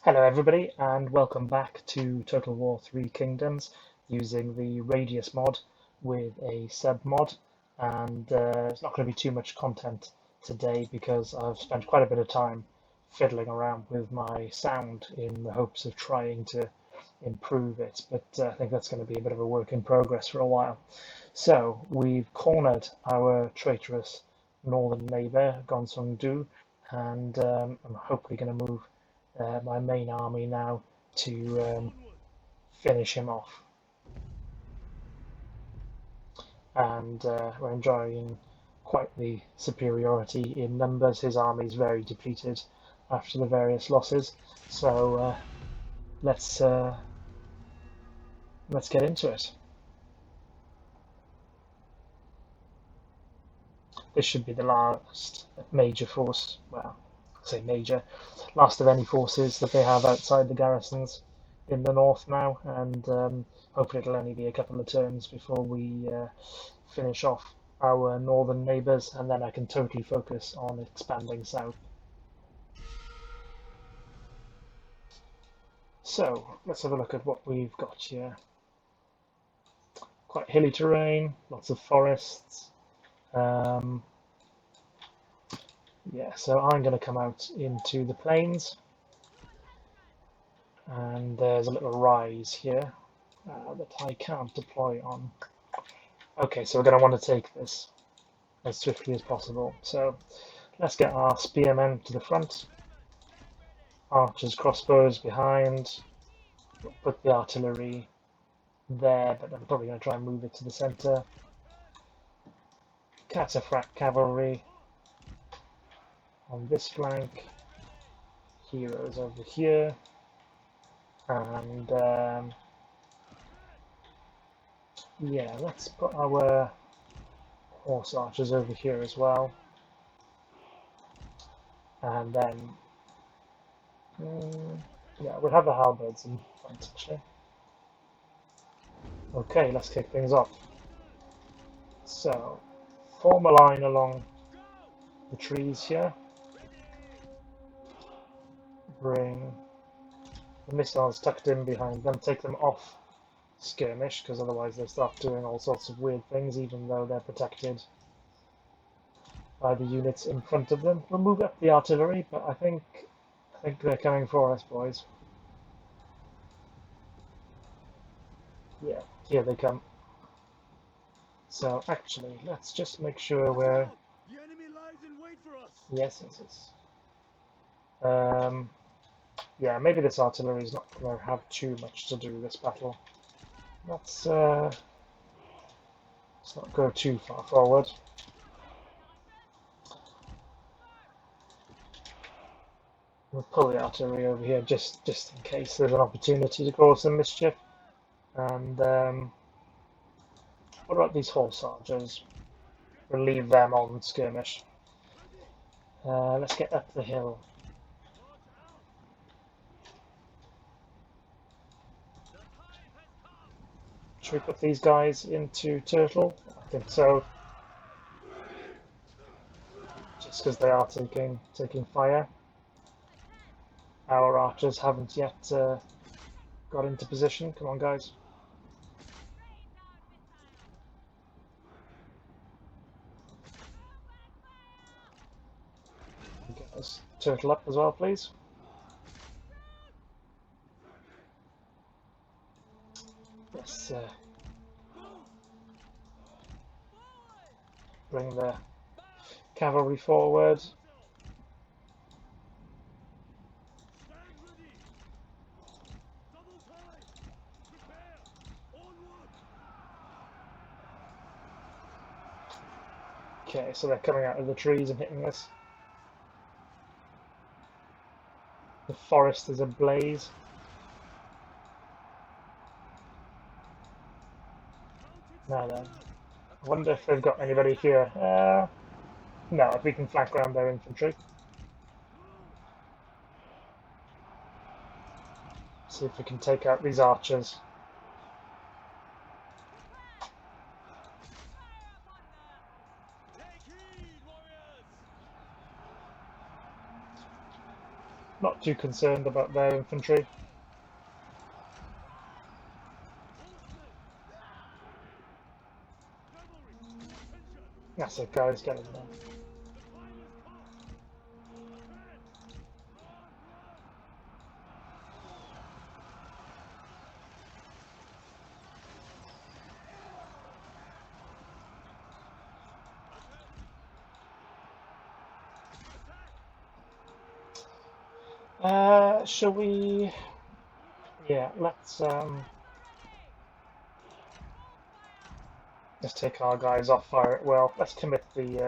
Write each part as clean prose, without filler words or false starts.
Hello everybody and welcome back to Total War 3 Kingdoms using the Radius mod with a sub mod, and it's not going to be too much content today because I've spent quite a bit of time fiddling around with my sound in the hopes of trying to improve it, but I think that's going to be a bit of a work in progress for a while. So we've cornered our traitorous northern neighbour Gonsung Du, and I'm hopefully going to move my main army now to finish him off. And we're enjoying quite the superiority in numbers. His army is very depleted after the various losses. So let's get into it. This should be the last major force. Well, I say major, last of any forces that they have outside the garrisons in the north now, and hopefully it'll only be a couple of turns before we finish off our northern neighbours, and then I can totally focus on expanding south. So let's have a look at what we've got here. Quite hilly terrain, lots of forests. Yeah, so I'm going to come out into the plains, and there's a little rise here that I can't deploy on. Okay, so we're going to want to take this as swiftly as possible. So let's get our spearmen to the front, archers, crossbows behind, put the artillery there, but I'm probably going to try and move it to the centre. Cataphract cavalry on this flank, heroes over here, and yeah, let's put our horse archers over here as well, and then yeah, we'll have the halberds in front actually. Okay, let's kick things off. So form a line along the trees here. Bring the missiles tucked in behind them, take them off skirmish, because otherwise they start doing all sorts of weird things even though they're protected by the units in front of them. We'll move up the artillery, but I think they're coming for us, boys. Yeah, here they come. So actually, let's just make sure we're... The enemy lies in wait for us. Yes. Yeah, maybe this artillery is not going to have too much to do this battle. Let's not go too far forward. We'll pull the artillery over here just in case there's an opportunity to cause some mischief. And what about these horse archers? We'll leave them on skirmish. Let's get up the hill. Should we put these guys into turtle? I think so. Just because they are taking fire. Our archers haven't yet got into position. Come on, guys. Get this turtle up as well, please. Let's bring the cavalry forward. Okay, so they're coming out of the trees and hitting us. The forest is ablaze. Now then, I wonder if they've got anybody here. No, if we can flank around their infantry. See if we can take out these archers. Not too concerned about their infantry. That's it, guys, get in there. Shall we? Yeah, let's take our guys off fire at will. Let's commit these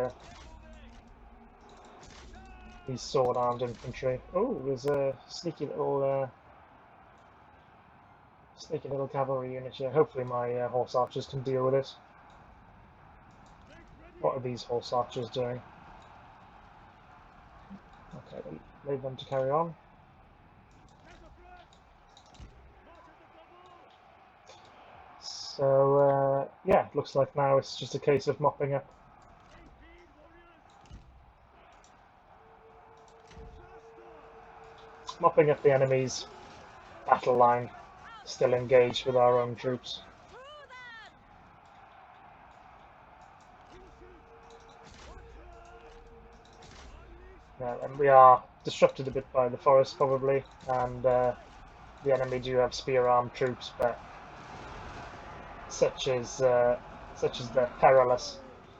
sword-armed infantry. Oh, there's a sneaky little cavalry unit here. Hopefully my horse archers can deal with it. What are these horse archers doing? Okay, leave them to carry on. So yeah, it looks like now it's just a case of mopping up the enemy's battle line, still engaged with our own troops. Yeah, and we are disrupted a bit by the forest probably, and the enemy do have spear-armed troops, but such is their perilous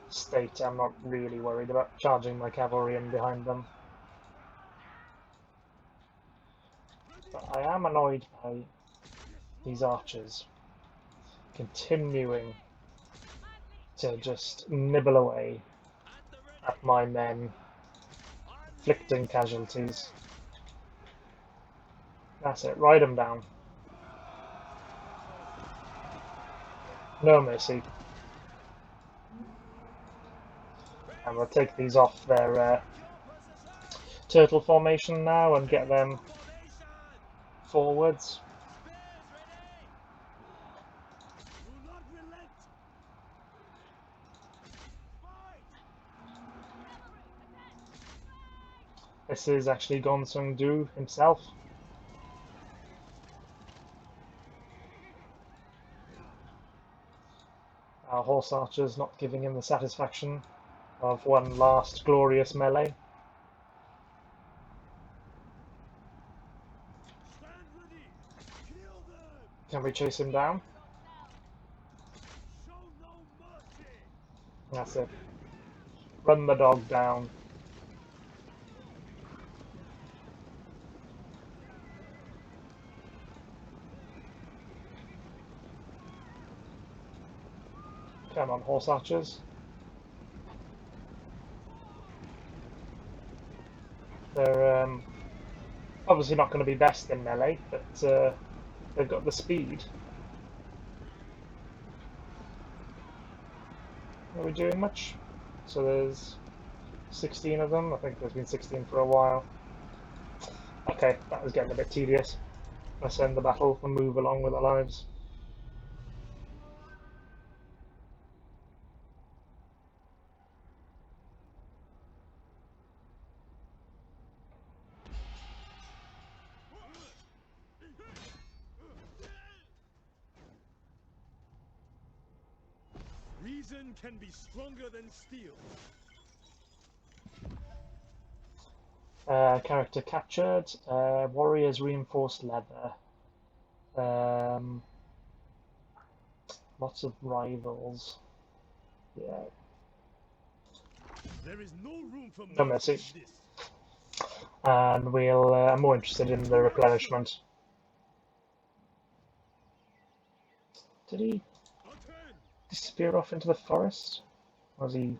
state, I'm not really worried about charging my cavalry in behind them. But I am annoyed by these archers continuing to just nibble away at my men, inflicting casualties. That's it, ride them down. No mercy. And we'll take these off their turtle formation now and get them forwards. This is actually Gongsun Du himself. Our horse archers not giving him the satisfaction of one last glorious melee. Can we chase him down? That's it. Run the dog down. Come on, horse archers. They're obviously not going to be best in melee, but they've got the speed. Are we doing much? So there's 16 of them. I think there's been 16 for a while. Okay, that was getting a bit tedious. Let's end the battle and move along with our lives. Reason can be stronger than steel. Character captured. Warriors reinforced leather. Lots of rivals. Yeah. There is no room for No mercy. this. And we'll. I'm more interested in the replenishment. Did he disappear off into the forest? Or was he?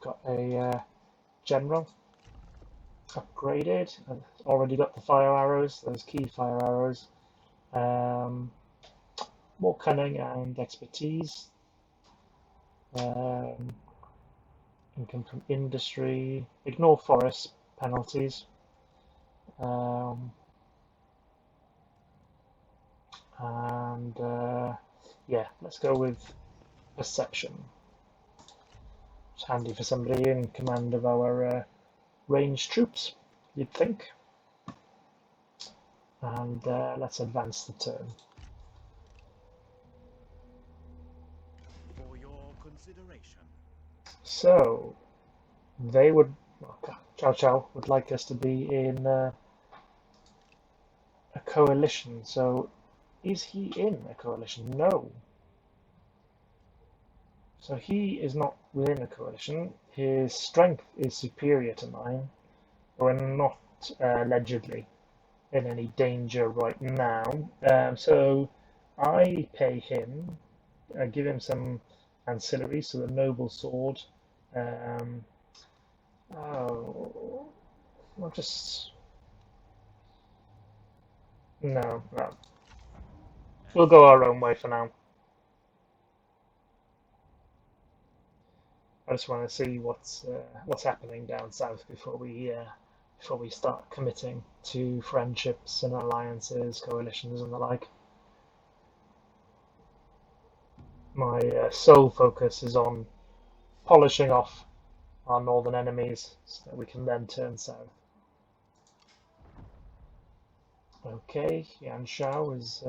Got a general upgraded. I've already got the fire arrows, those key fire arrows. More cunning and expertise. Income from industry. Ignore forest penalties. Um, and yeah, let's go with perception. It's handy for somebody in command of our ranged troops, you'd think. And let's advance the turn. For your consideration. So they would, Chow Chow would like us to be in a coalition. So is he in a coalition? No. So he is not within a coalition. His strength is superior to mine. We're not allegedly in any danger right now. So I pay him, give him some ancillaries, so the noble sword. Oh, I'll just no. We'll go our own way for now. I just want to see what's happening down south before we start committing to friendships and alliances, coalitions, and the like. My sole focus is on polishing off our northern enemies so that we can then turn south. Okay, Yan Shao is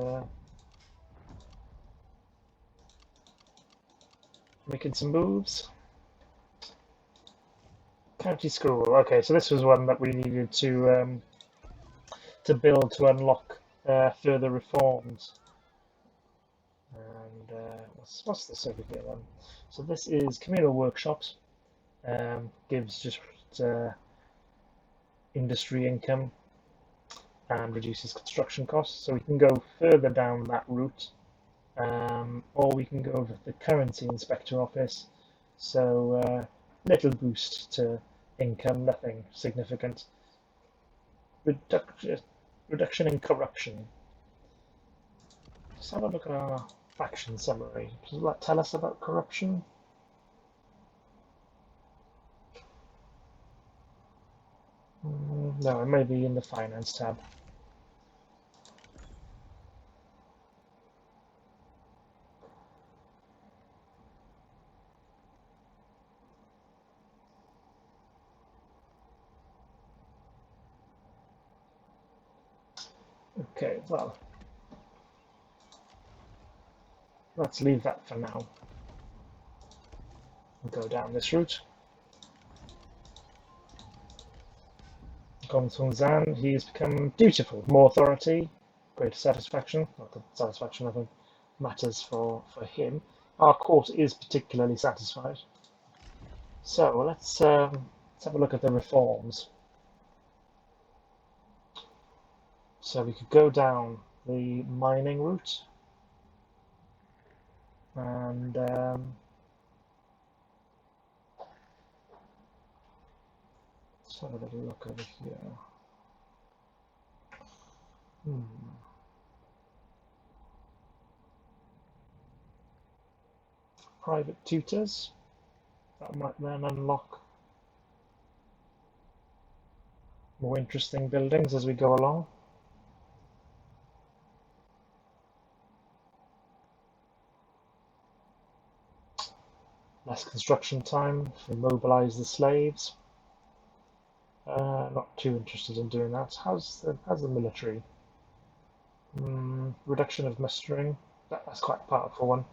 making some moves. County School. Okay, so this was one that we needed to build to unlock further reforms. And what's this over here then? So this is communal workshops. Gives just industry income and reduces construction costs. So we can go further down that route, or we can go over the currency inspector office. So little boost to income, nothing significant. Reduction in corruption. Let's have a look at our faction summary. Does that tell us about corruption? No, it may be in the finance tab. Okay, well, let's leave that for now. We'll go down this route. Gongsun Zan, he's become dutiful, more authority, greater satisfaction. Not that satisfaction, I think, matters for him. Our court is particularly satisfied. So let's have a look at the reforms. So we could go down the mining route and let's have a little look over here. Private tutors, that might then unlock more interesting buildings as we go along. Less construction time to mobilize the slaves. Not too interested in doing that. How's the military? Reduction of mustering. That's quite a powerful one.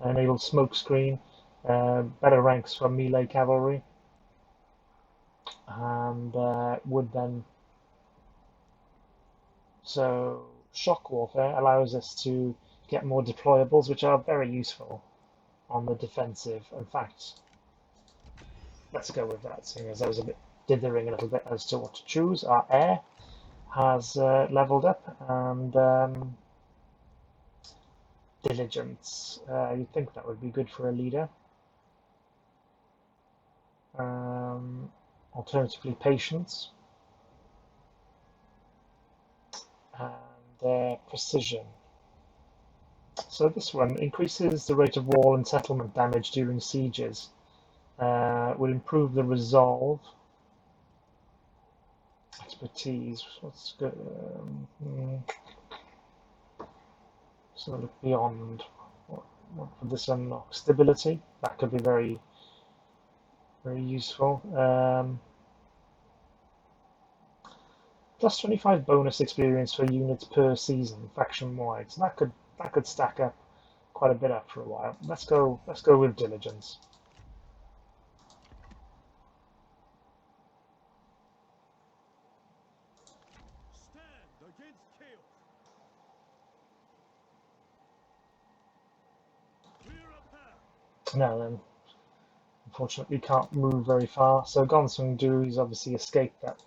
Enabled smoke screen. Better ranks for melee cavalry. And would then. So shock warfare allows us to get more deployables, which are very useful on the defensive. In fact, let's go with that, seeing as I was a bit dithering a little bit as to what to choose. Our air has leveled up, and diligence. You'd think that would be good for a leader. Alternatively, patience and precision. So this one increases the rate of wall and settlement damage during sieges. Will improve the resolve Expertise. What's good? So look beyond. What would this unlock? Stability. That could be very, very useful. Plus 25 bonus experience for units per season, faction wide. So that could stack up quite a bit after a while. Let's go with diligence. Stand against chaos. Clear a path. Now then, unfortunately can't move very far. So Gonsung Du's obviously escaped that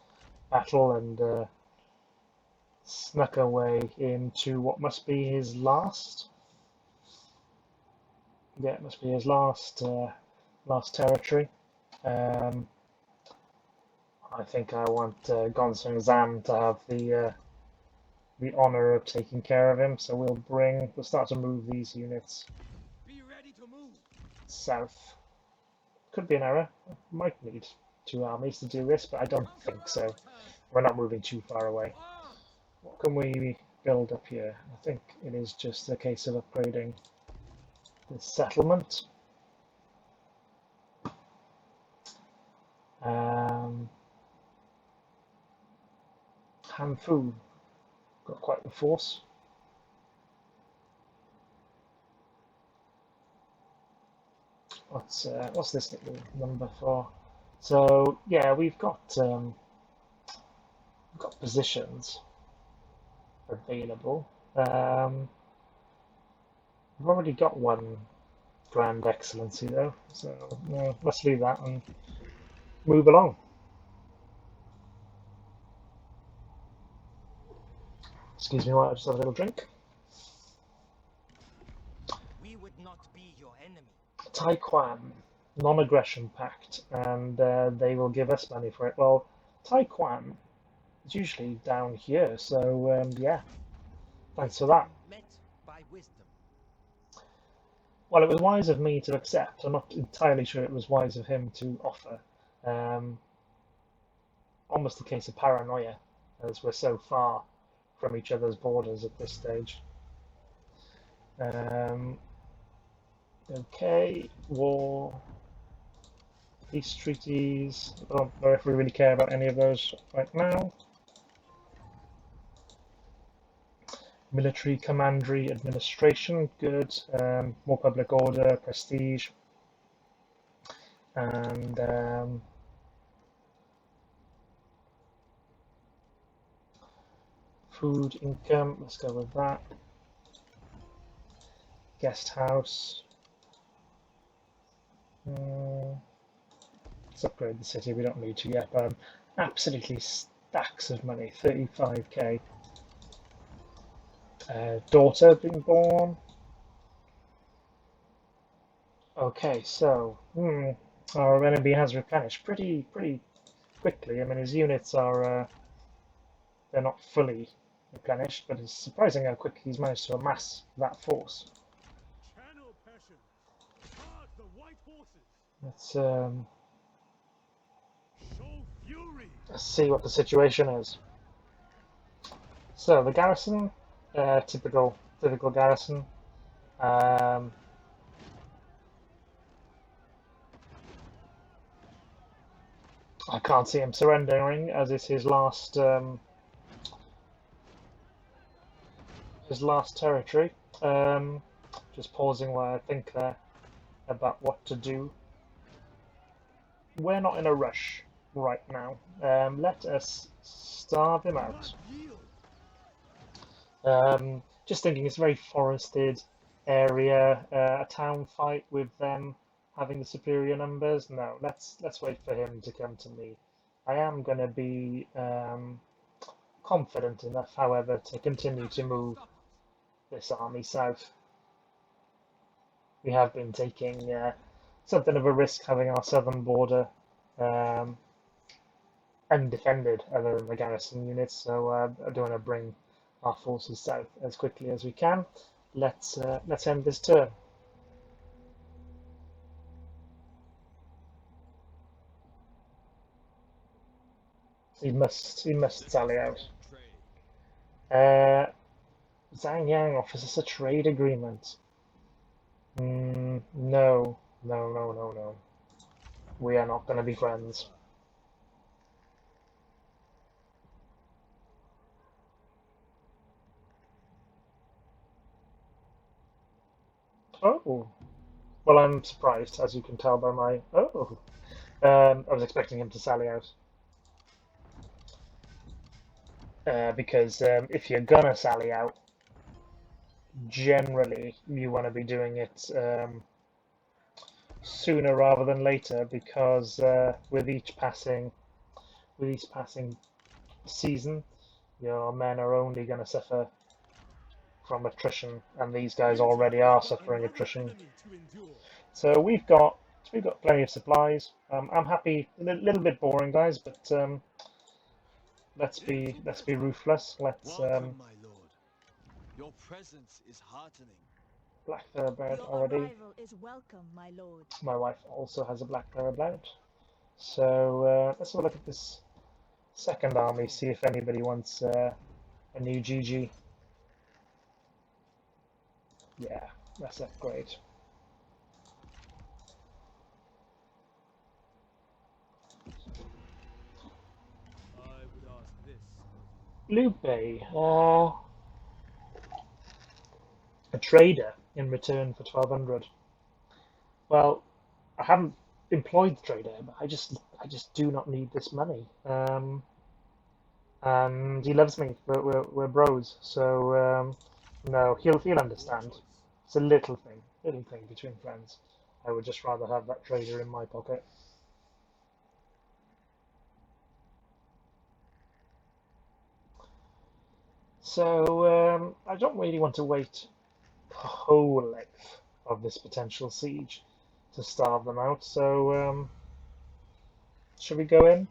battle and snuck away into what must be his last. Yeah, it must be his last territory. I think I want Gonsung Zam to have the honor of taking care of him. So we'll start to move these units Be ready to move. south. Could be an error. Might need 2 armies to do this, but I don't think so. We're not moving too far away. What can we build up here? I think it is just a case of upgrading the settlement. Hanfu got quite the force. What's this little number for? So yeah, we've got positions available. We've already got one Grand Excellency though, so let's leave that and move along. Excuse me while I just have a little drink. We would not be your enemy. Taekwon, non-aggression pact, and they will give us money for it. Well, Taekwon is usually down here, so yeah, thanks for that. Met by wisdom. Well, it was wise of me to accept. I'm not entirely sure it was wise of him to offer. Almost a case of paranoia, as we're so far from each other's borders at this stage. Okay, war, peace treaties. I don't know if we really care about any of those right now. Military commandery administration, good. More public order, prestige, and food income. Let's go with that. Guest house. Let's upgrade the city. We don't need to yet, but absolutely stacks of money. 35k. Daughter being born. Okay, so our enemy has replenished pretty quickly. I mean, his units are they're not fully replenished, but it's surprising how quick he's managed to amass that force. Channel passion. Charge the white horses. Let's Show fury. see what the situation is. So the garrison, typical garrison. I can't see him surrendering, as it's his last territory. Just pausing while I think there about what to do. We're not in a rush right now. Let us starve him out. Just thinking, it's a very forested area. A town fight with them having the superior numbers. No, let's wait for him to come to me. I am going to be confident enough, however, to continue to move this army south. We have been taking something of a risk having our southern border undefended, other than the garrison units. So I do want to bring our forces south as quickly as we can. Let's end this turn. He must sally out. Zhang Yang offers us a trade agreement. No, no, no, no, no. We are not going to be friends. Oh, well, I'm surprised, as you can tell by my. Oh, I was expecting him to sally out. Because if you're gonna sally out, generally you want to be doing it sooner rather than later, because with each passing season, your men are only going to suffer from attrition, and these guys already are suffering Another attrition. enemy to endure. So we've got plenty of supplies. I'm happy. A little bit boring, guys, but let's be ruthless. Let's Welcome, my lord. Your presence is heartening. black thoroughbred Your already. arrival is welcome, my lord. My wife also has a black thoroughbred. So let's have a look at this second army. See if anybody wants a new GG. Yeah, that's upgrade. I would ask this. Lupe, a trader in return for 1200. Well, I haven't employed the trader, but I just do not need this money. And he loves me. We're bros, so no, he'll understand. It's a little thing between friends. I would just rather have that trader in my pocket. So I don't really want to wait the whole length of this potential siege to starve them out. So should we go in,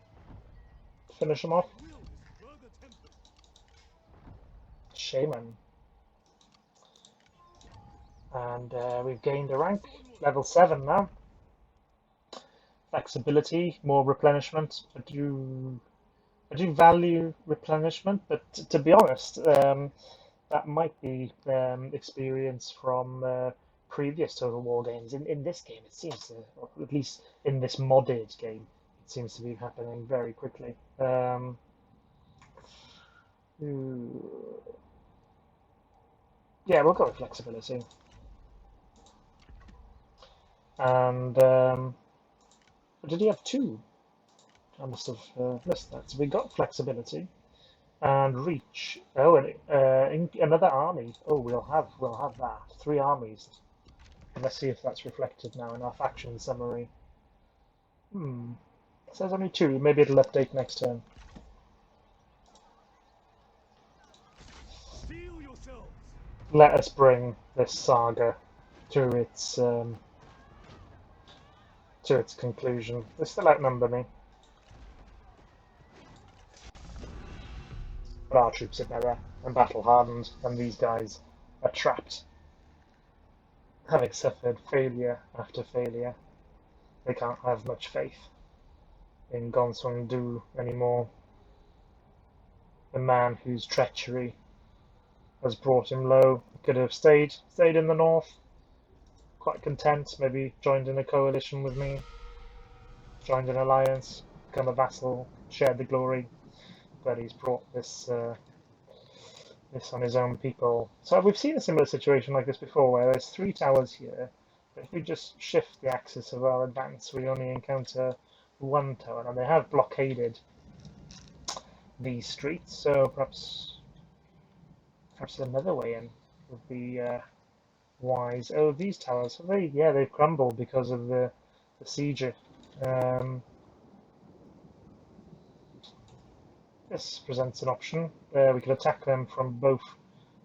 finish them off? My will is further tempered. Shaman. And we've gained a rank, level 7 now. Flexibility, more replenishment. I do value replenishment, but to be honest, that might be experience from previous Total War games. In this game, it seems to, or at least in this modded game, it seems to be happening very quickly. Yeah, we'll go with flexibility. And did he have two? I must have missed that. So we got flexibility and reach. Oh, and another army. Oh, we'll have that. 3 armies. And let's see if that's reflected now in our faction summary. It says only 2. Maybe it'll update next turn. Steel yourselves. Let us bring this saga to its conclusion. They still outnumber me. But our troops are better and battle hardened, and these guys are trapped. Having suffered failure after failure, they can't have much faith in Gongsun Du anymore. The man whose treachery has brought him low could have stayed in the north, quite content, maybe joined in a coalition with me, joined an alliance, become a vassal, shared the glory. But he's brought this on his own people. So we've seen a similar situation like this before, where there's 3 towers here, but if we just shift the axis of our advance, we only encounter 1 tower, and they have blockaded these streets. So perhaps another way in would be wise. Oh, these towers, they've crumbled because of the siege. This presents an option. We could attack them from both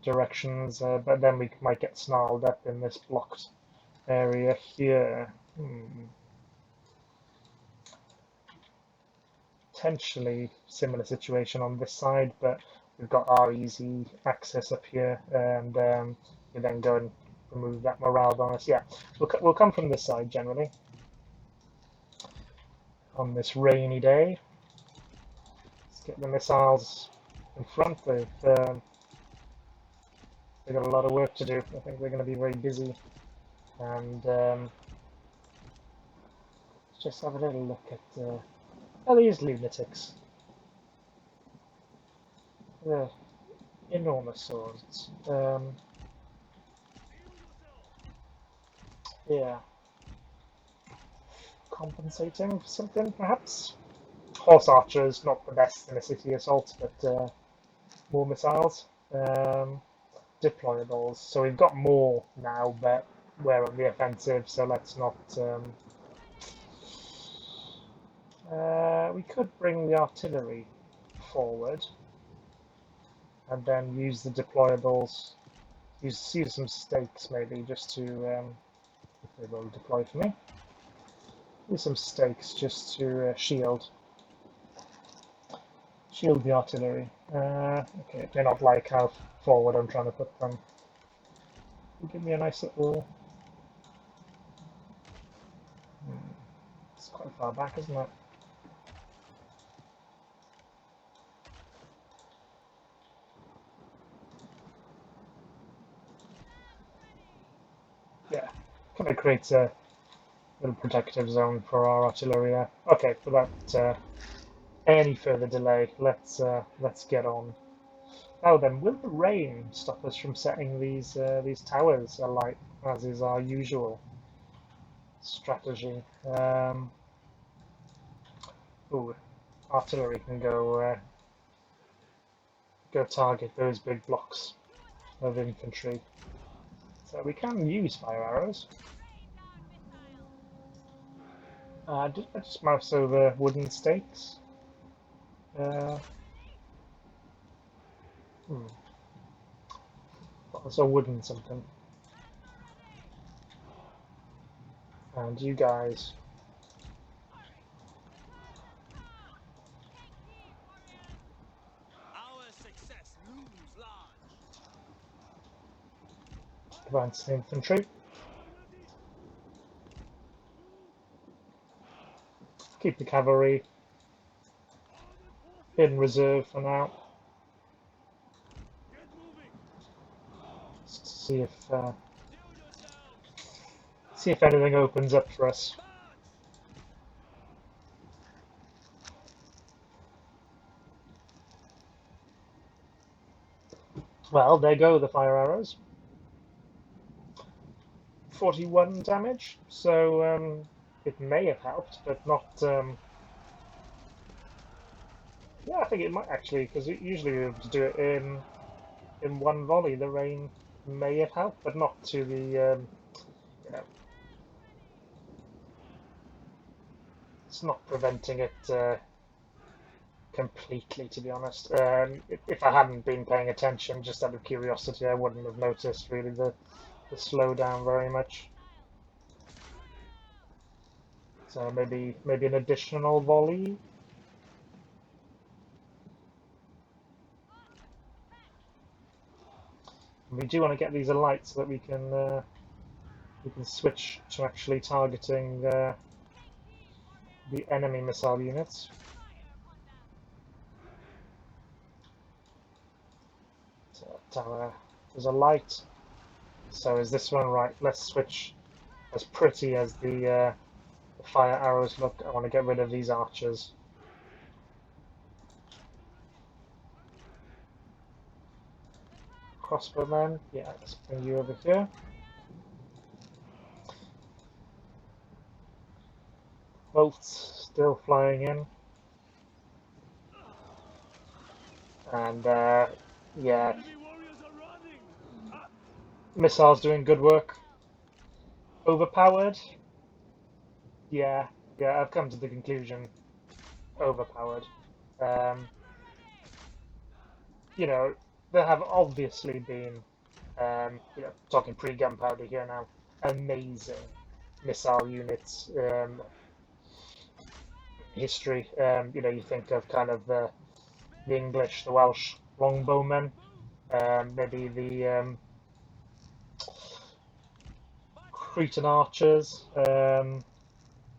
directions, but then we might get snarled up in this blocked area here. Potentially similar situation on this side, but we've got our easy access up here, and we then go and remove that morale bonus. Yeah, we'll come from this side generally on this rainy day. Let's get the missiles in front. They've got a lot of work to do. I think they're going to be very busy. And let's just have a little look at these lunatics. They're enormous swords. Yeah. Compensating for something, perhaps? Horse archers, not the best in a city assault, but more missiles. Deployables. So we've got more now, but we're on the offensive, so let's not... we could bring the artillery forward and then use the deployables. Use some stakes maybe just to... if they will deploy for me. Use some stakes just to shield the artillery. Okay, they not like how forward I'm trying to put them. Give me a nice little... It's quite far back, isn't it? Yeah, kind of creates a little protective zone for our artillery. Okay, without any further delay, let's get on. Now then, will the rain stop us from setting these towers alight, as is our usual strategy? Ooh, artillery can go target those big blocks of infantry. So we can use fire arrows. Just mouse over wooden stakes. Also wooden something. And you guys. Our success looms large. Advanced infantry. Keep the cavalry in reserve for now. Just to see if anything opens up for us. Well, there go the fire arrows. 41 damage, so it may have helped, but not. Yeah, I think it might actually, because usually we have to do it in one volley. The rain may have helped, but not to the you know, it's not preventing it completely, to be honest. If I hadn't been paying attention, just out of curiosity, I wouldn't have noticed really the slowdown very much. So maybe an additional volley. We do want to get these alight so that we can switch to actually targeting the enemy missile units. So tower, there's a light. So is this one right? Let's switch. As pretty as the fire arrows look, I want to get rid of these archers. Crossbowmen, yeah, let's bring you over here. Bolts still flying in. And yeah, missiles doing good work. Overpowered? Yeah, I've come to the conclusion. Overpowered. You know, there have obviously been, you know, talking pre-gunpowder here now, amazing missile units. History. You know, you think of kind of the English, the Welsh longbowmen, maybe the Cretan archers,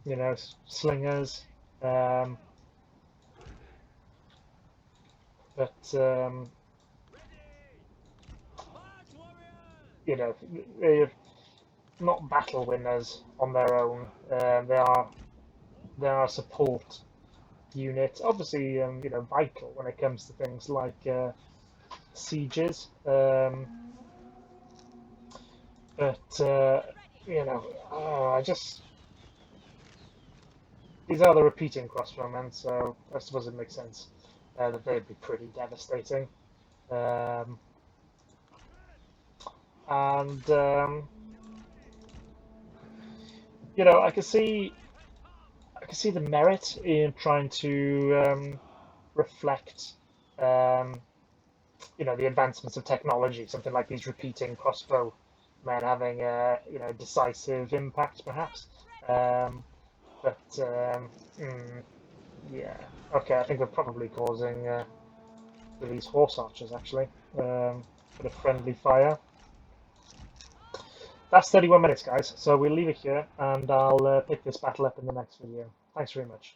you know, slingers. but you know, they're not battle winners on their own. They are a support unit, obviously, you know, vital when it comes to things like sieges. But you know, I just these are the repeating crossbowmen, so I suppose it makes sense that they'd be pretty devastating. Um, and you know, I can see the merit in trying to reflect, um, you know, the advancements of technology. Something like these repeating crossbow men having a you know decisive impact, perhaps. Um, but yeah, okay, I think we're probably causing these horse archers actually. Bit of friendly fire. That's 31 minutes, guys. So we'll leave it here, and I'll pick this battle up in the next video. Thanks very much.